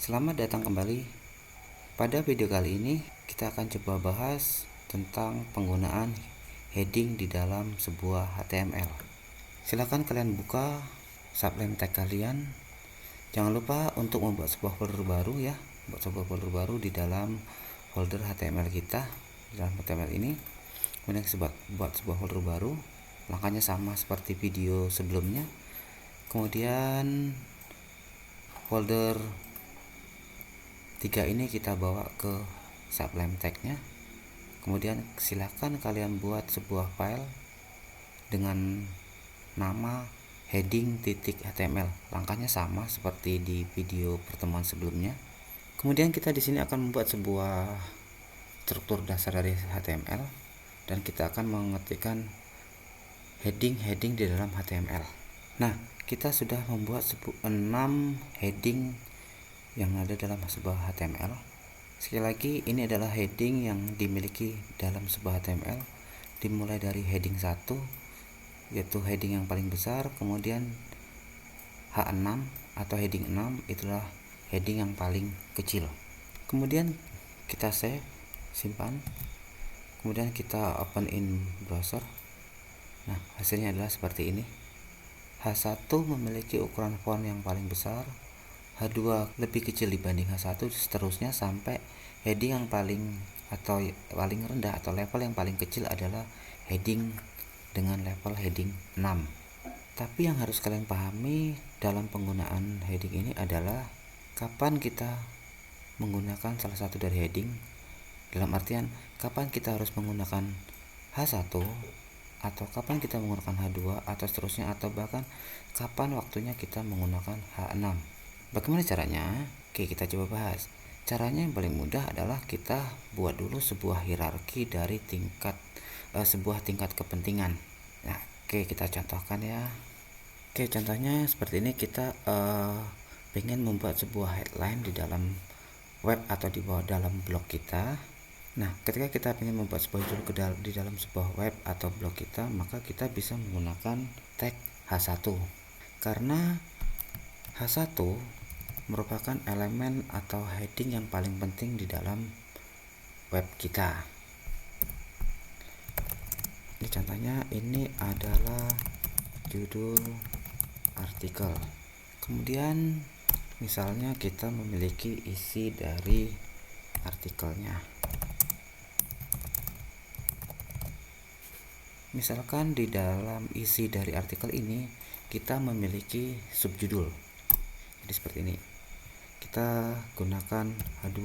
Selamat datang kembali. Pada video kali ini kita akan coba bahas tentang penggunaan heading di dalam sebuah HTML. Silakan kalian buka sublime tag kalian. Jangan lupa untuk membuat sebuah folder baru ya, buat sebuah folder baru di dalam folder HTML kita, di dalam HTML ini. Kemudian buat sebuah folder baru. Langkahnya sama seperti video sebelumnya. Kemudian folder 3 ini kita bawa ke sublime tag-nya. Kemudian silahkan kalian buat sebuah file dengan nama heading.html. Langkahnya sama seperti di video pertemuan sebelumnya. Kemudian kita di sini akan membuat sebuah struktur dasar dari HTML dan kita akan mengetikkan heading di dalam HTML. Nah, kita sudah membuat 6 heading yang ada dalam sebuah HTML. Sekali lagi, ini adalah heading yang dimiliki dalam sebuah HTML, dimulai dari heading 1 yaitu heading yang paling besar, kemudian H6 atau heading 6 itulah heading yang paling kecil. Kemudian kita simpan, kemudian kita open in browser. Nah, hasilnya adalah seperti ini. H1 memiliki ukuran font yang paling besar, H2 lebih kecil dibanding H1, seterusnya sampai heading yang paling rendah atau level yang paling kecil adalah heading dengan level heading 6. Tapi yang harus kalian pahami dalam penggunaan heading ini adalah kapan kita menggunakan salah satu dari heading, dalam artian kapan kita harus menggunakan H1 atau kapan kita menggunakan H2 atau seterusnya, atau bahkan kapan waktunya kita menggunakan H6. Bagaimana caranya? Oke, kita coba bahas. Caranya yang paling mudah adalah kita buat dulu sebuah hierarki dari sebuah tingkat kepentingan. Nah, oke, kita contohkan ya. Oke, contohnya seperti ini. Kita pengen membuat sebuah headline di dalam web atau di bawah dalam blog kita. Nah, ketika kita ingin membuat sebuah judul di dalam sebuah web atau blog kita, maka kita bisa menggunakan tag H1. Karena H1 merupakan elemen atau heading yang paling penting di dalam web kita. Ini contohnya, ini adalah judul artikel. Kemudian misalnya kita memiliki isi dari artikelnya. Misalkan di dalam isi dari artikel ini kita memiliki subjudul. Jadi seperti ini. Kita gunakan H2.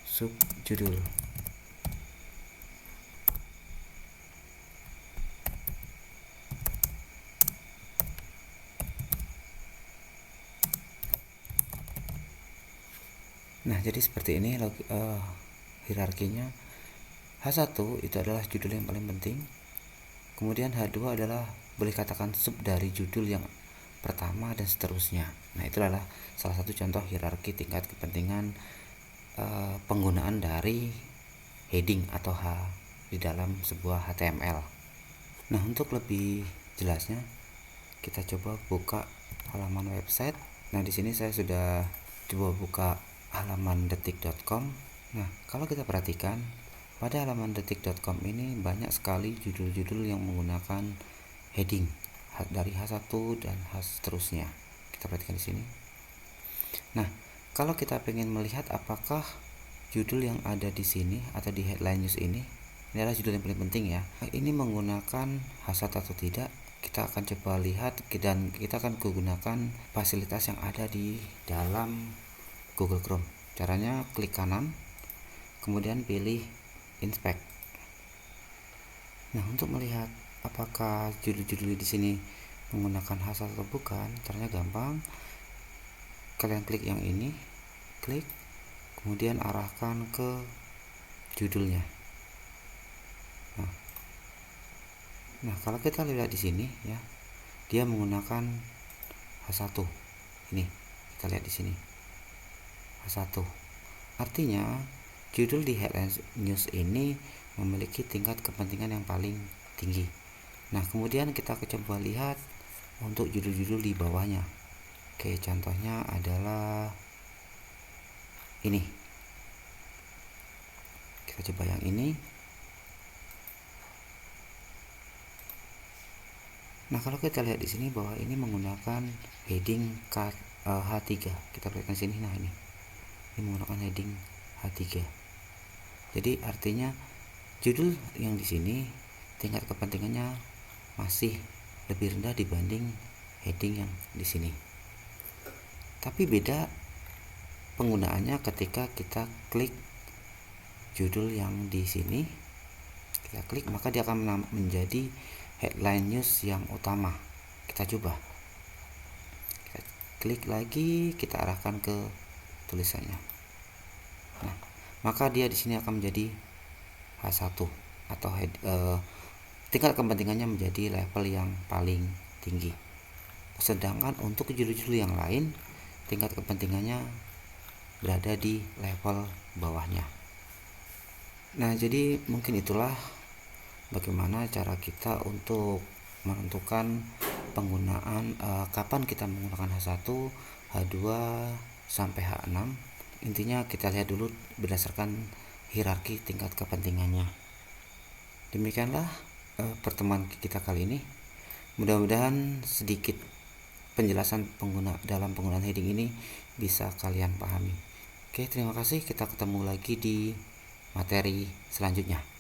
Subjudul. Nah, jadi seperti ini hierarkinya. H1 itu adalah judul yang paling penting. Kemudian H2 adalah boleh katakan sub dari judul yang pertama dan seterusnya. Nah, itu adalah salah satu contoh hierarki tingkat kepentingan penggunaan dari heading atau H di dalam sebuah HTML. Nah, untuk lebih jelasnya kita coba buka halaman website. Nah, di sini saya sudah coba buka halaman detik.com. Nah, kalau kita perhatikan pada halaman detik.com ini banyak sekali judul-judul yang menggunakan heading dari H1 dan H seterusnya. Kita perhatikan di sini. Nah, kalau kita ingin melihat apakah judul yang ada di sini atau di headline news ini adalah judul yang paling penting ya, ini menggunakan H1 atau tidak, kita akan coba lihat dan kita akan menggunakan fasilitas yang ada di dalam Google Chrome. Caranya klik kanan, kemudian pilih inspect. Nah, untuk melihat apakah judul-judul di sini menggunakan H1 atau bukan, caranya gampang. Kalian klik yang ini, klik, kemudian arahkan ke judulnya. Nah, kalau kita lihat di sini ya, dia menggunakan H1. Ini kita lihat di sini H1. Artinya judul di headline news ini memiliki tingkat kepentingan yang paling tinggi. Nah, kemudian kita coba lihat untuk judul-judul di bawahnya. Oke, contohnya adalah ini. Kita coba yang ini. Nah, kalau kita lihat di sini bahwa ini menggunakan heading H3. Kita perhatikan sini. Nah, ini menggunakan heading H3. Jadi artinya judul yang di sini tingkat kepentingannya masih lebih rendah dibanding heading yang di sini. Tapi beda penggunaannya ketika kita klik judul yang di sini. Kita klik, maka dia akan menjadi headline news yang utama. Kita coba. Kita klik lagi, kita arahkan ke tulisannya. Nah, maka dia di sini akan menjadi H1 atau tingkat kepentingannya menjadi level yang paling tinggi. Sedangkan untuk judul-judul yang lain tingkat kepentingannya berada di level bawahnya. Nah, jadi mungkin itulah bagaimana cara kita untuk menentukan penggunaan kapan kita menggunakan H1, H2 sampai H6. Intinya kita lihat dulu berdasarkan hierarki tingkat kepentingannya. Demikianlah pertemuan kita kali ini. Mudah-mudahan sedikit penjelasan dalam penggunaan heading ini bisa kalian pahami. Oke, terima kasih. Kita ketemu lagi di materi selanjutnya.